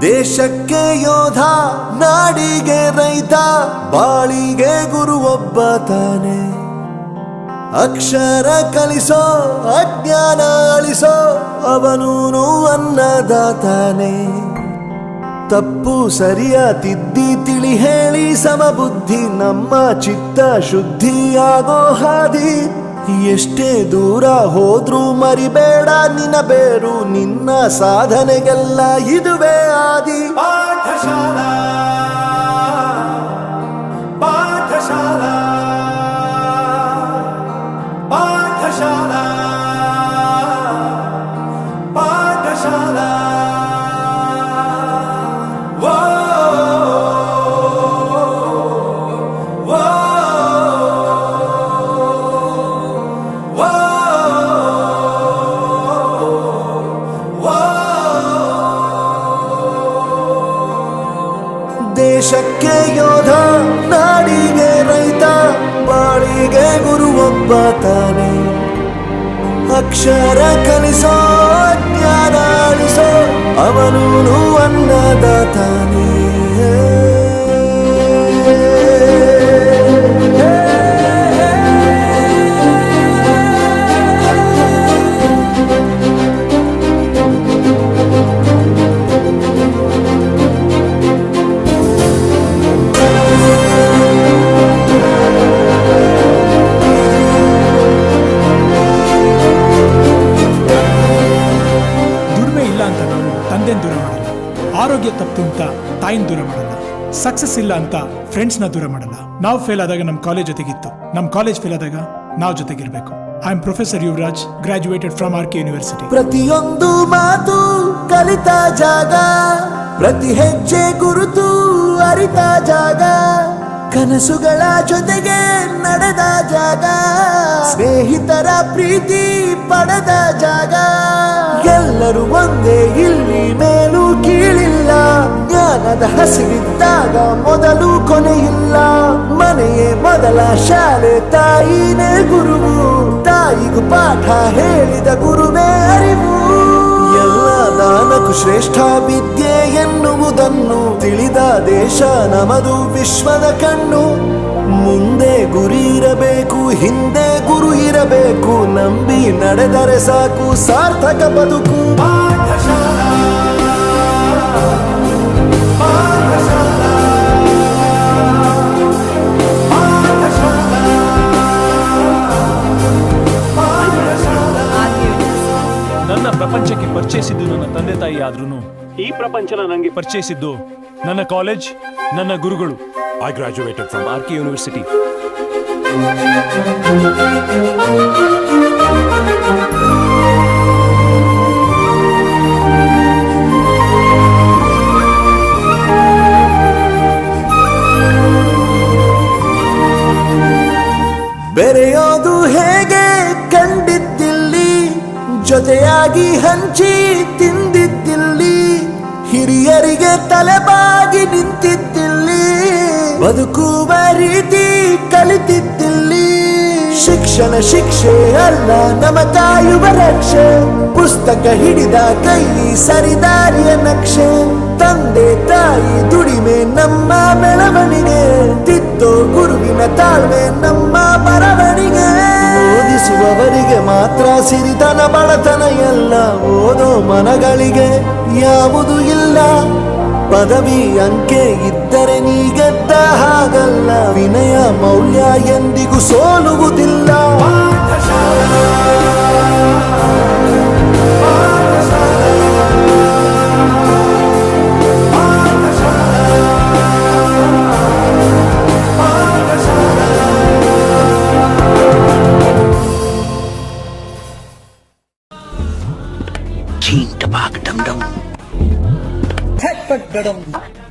ದೇಶಕ್ಕೆ ಯೋಧ, ನಾಡಿಗೆ ರೈತ, ಬಾಳಿಗೆ ಗುರು ಒಬ್ಬ ತಾನೆ. ಅಕ್ಷರ ಕಲಿಸೋ, ಅಜ್ಞಾನ ಅಳಿಸೋ, ಅವನೂನು ಅನ್ನದಾತಾನೆ. ತಪ್ಪು ಸರಿಯ ತಿದ್ದಿ ತಿಳಿ ಹೇಳಿ ಸಮಬುದ್ಧಿ ನಮ್ಮ ಚಿತ್ತ ಶುದ್ಧಿಯಾಗೋ ಹಾದಿ. ಎಷ್ಟೇ ದೂರ ಹೋದ್ರೂ ಮರಿಬೇಡ ನಿನ್ನ ಬೇರು, ನಿನ್ನ ಸಾಧನೆಗೆಲ್ಲ ಇದುವೇ ಆದಿ. ಪಾಠಶಾಲಾ ಪಾಠಶಾಲಾ ಪಾಠಶಾಲಾ ಪಾಠಶಾಲಾ. ದೇಶಕ್ಕೆ ಯೋಧ, ನಾಡಿಗೆ ರೈತ, ಬಾಳಿಗೆ ಗುರು ಒಬ್ಬ ತಾನೆ. ಅಕ್ಷರ ಕಲಿಸೋ, ಜ್ಞಾನ ಅಳಿಸೋ, ಅವನೂನು ಅನ್ನದಾತಾನೆ. ದೂರ ಮಾಡಲ್ಲ, ಆರೋಗ್ಯ ತಪ್ಪು ಅಂತ ತಾಯಿನ ದೂರ ಮಾಡಲ್ಲ, ಸಕ್ಸಸ್ ಇಲ್ಲ ಅಂತ ಫ್ರೆಂಡ್ಸ್ ನ ದೂರ ಮಾಡಲ್ಲ. ನಾವು ಫೇಲ್ ಆದಾಗ ನಮ್ಮ ಕಾಲೇಜ್ ಜೊತೆಗಿತ್ತು, ನಮ್ಮ ಕಾಲೇಜ್ ಫೇಲ್ ಆದಾಗ ನಾವು ಜೊತೆಗಿರ್ಬೇಕು. I am professor Yuvaraj, graduated from R K university. ಪ್ರತಿಯೊಂದು ಮಾತು ಕಲಿತ ಜಾಗ, ಪ್ರತಿ ಹೆಜ್ಜೆ ಗುರುತು ಅರಿತ ಜಾಗ, ಕನಸುಗಳ ಜೊತೆಗೆ ನಡೆದ ಜಾಗ, ಸ್ನೇಹಿತರ ಪ್ರೀತಿ ಪಡೆದ ಜಾಗ. ಎಲ್ಲರೂ ಒಂದೇ, ಇಲ್ಲಿ ಮೇಲೂ ಕೀಳಿಲ್ಲ, ಜ್ಞಾನದ ಹಸಿವಿದ್ದಾಗ ಮೊದಲು ಕೊನೆಯಿಲ್ಲ. ಮನೆಯೇ ಮೊದಲ ಶಾಲೆ, ತಾಯಿನೇ ಗುರುವು, ತಾಯಿಗೂ ಪಾಠ ಹೇಳಿದ ಗುರುವೇ ಅರಿವು. ಎಲ್ಲ ದಾನಕ್ಕೂ ಶ್ರೇಷ್ಠ ವಿದ್ಯೆ ಎನ್ನುವುದನ್ನು ತಿಳಿದ ದೇಶ ನಮದು, ವಿಶ್ವದ ಕಣ್ಣು. ಮುಂದೆ ಗುರಿ ಇರಬೇಕು, ಹಿಂದೆ ಗುರು ಇರಬೇಕು, ನಂಬಿ ನಡೆದರೆ ಸಾಕು ಸಾರ್ಥಕ ಬದುಕು. ಪಾಠಶಾಲಾ ಪಾಠಶಾಲಾ ಪಾಠಶಾಲಾ. ನನ್ನ ಪ್ರಪಂಚಕ್ಕೆ ಪರಿಚಯಿಸಿದ್ದು ನನ್ನ ತಂದೆ ತಾಯಿ ಆದ್ರೂ ಈ ಪ್ರಪಂಚನ ನನಗೆ ಪರಿಚಯಿಸಿದ್ದು ನನ್ನ ಕಾಲೇಜ್, ನನ್ನ ಗುರುಗಳು. I graduated from RK University. ಬೆರೆಯೋದು ಹೇಗೆ ಕಂಡಿದ್ದಿಲ್ಲಿ, ಜೊತೆಯಾಗಿ ಹಂಚಿ ತಿಂದಿದ್ದಿಲ್ಲಿ, ಹಿರಿಯರಿಗೆ ತಲೆಬಾಗಿ ನಿಂತಿದ್ದಿಲ್ಲಿ, ಬದುಕುವ ರೀತಿ ಕಲಿತಿದ್ದಿಲ್ಲಿ. ಶಿಕ್ಷಣ ಶಿಕ್ಷೆ ಅಲ್ಲ, ನಮ ಕಾಯುವ ರಕ್ಷೆ, ಪುಸ್ತಕ ಹಿಡಿದ ಕೈ ಸರಿದಾರಿಯ ನಕ್ಷೆ. ತಂದೆ ತಾಯಿ ದುಡಿಮೆ ನಮ್ಮ ಬೆಳವಣಿಗೆ, ತಿದ್ದೋ ಗುರುವಿನ ತಾಳ್ಮೆ ನಮ್ಮ ಬರವಣಿಗೆ. ಓದಿಸುವವರಿಗೆ ಮಾತ್ರ ಸಿರಿತನ ಬಡತನ ಎಲ್ಲ, ಓದೋ ಮನಗಳಿಗೆ ಯಾವುದು ಇಲ್ಲ. ಪದವಿ ಅಂಕೆ ಇದ್ದರೆ ನೀ ಗೆದ್ದ ಹಾಗಲ್ಲ, ವಿನಯ ಮೌಲ್ಯ ಎಂದಿಗೂ ಸೋಲುವುದಿಲ್ಲ. Dum dum.